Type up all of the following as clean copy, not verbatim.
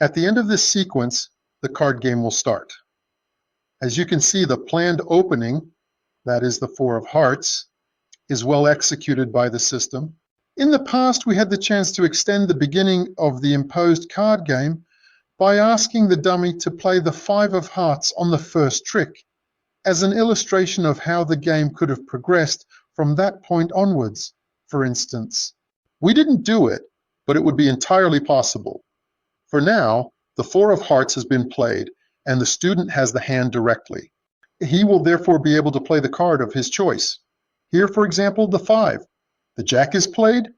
At the end of this sequence, the card game will start. As you can see, the planned opening, that is the 4 of hearts, is well executed by the system. In the past, we had the chance to extend the beginning of the imposed card game by asking the dummy to play the 5 of hearts on the first trick, as an illustration of how the game could have progressed from that point onwards, for instance. We didn't do it, but it would be entirely possible. For now, the 4 of hearts has been played, and the student has the hand directly. He will therefore be able to play the card of his choice. Here, for example, the 5. The jack is played,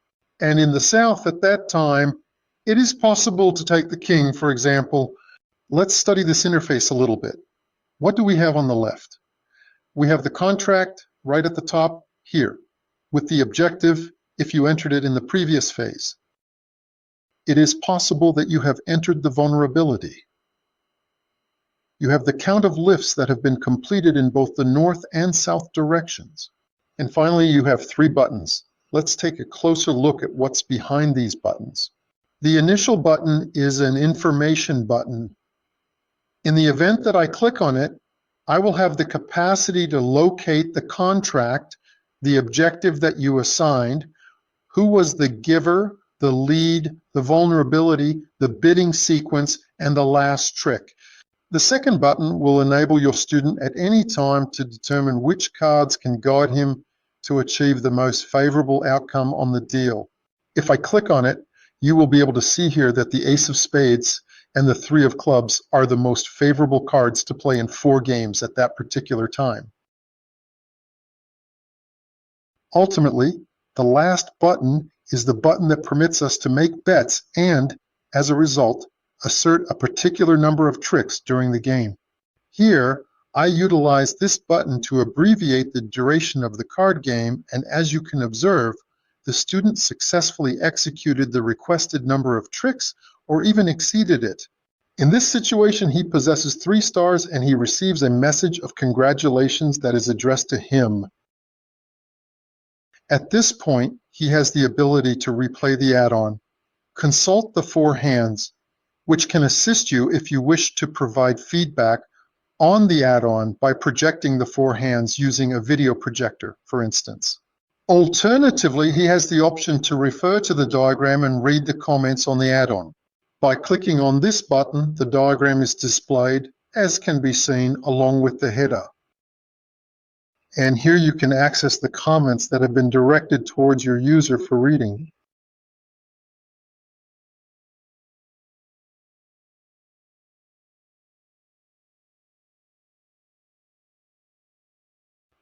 and in the South at that time, it is possible to take the king, for example. Let's study this interface a little bit. What do we have on the left? We have the contract right at the top here, with the objective if you entered it in the previous phase. It is possible that you have entered the vulnerability. You have the count of lifts that have been completed in both the north and south directions. And finally, you have 3 buttons. Let's take a closer look at what's behind these buttons. The initial button is an information button. In the event that I click on it, I will have the capacity to locate the contract, the objective that you assigned, who was the giver, the lead, the vulnerability, the bidding sequence, and the last trick. The second button will enable your student at any time to determine which cards can guide him to achieve the most favorable outcome on the deal. If I click on it, you will be able to see here that the Ace of Spades and the 3 of Clubs are the most favorable cards to play in 4 games at that particular time. Ultimately, the last button is the button that permits us to make bets and, as a result, assert a particular number of tricks during the game. Here, I utilize this button to abbreviate the duration of the card game, and as you can observe, the student successfully executed the requested number of tricks or even exceeded it. In this situation, he possesses 3 stars and he receives a message of congratulations that is addressed to him. At this point, he has the ability to replay the add-on. Consult the 4 hands, which can assist you if you wish to provide feedback on the add-on by projecting the 4 hands using a video projector, for instance. Alternatively, he has the option to refer to the diagram and read the comments on the add-on. By clicking on this button, the diagram is displayed, as can be seen, along with the header. And here you can access the comments that have been directed towards your user for reading.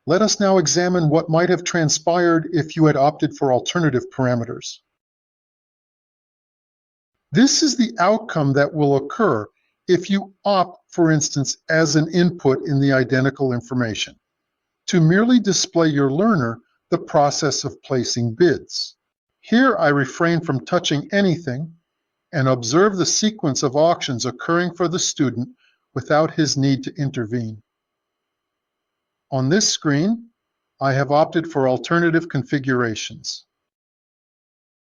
Let us now examine what might have transpired if you had opted for alternative parameters. This is the outcome that will occur if you opt, for instance, as an input in the identical information, to merely display your learner the process of placing bids. Here I refrain from touching anything and observe the sequence of auctions occurring for the student without his need to intervene. On this screen, I have opted for alternative configurations.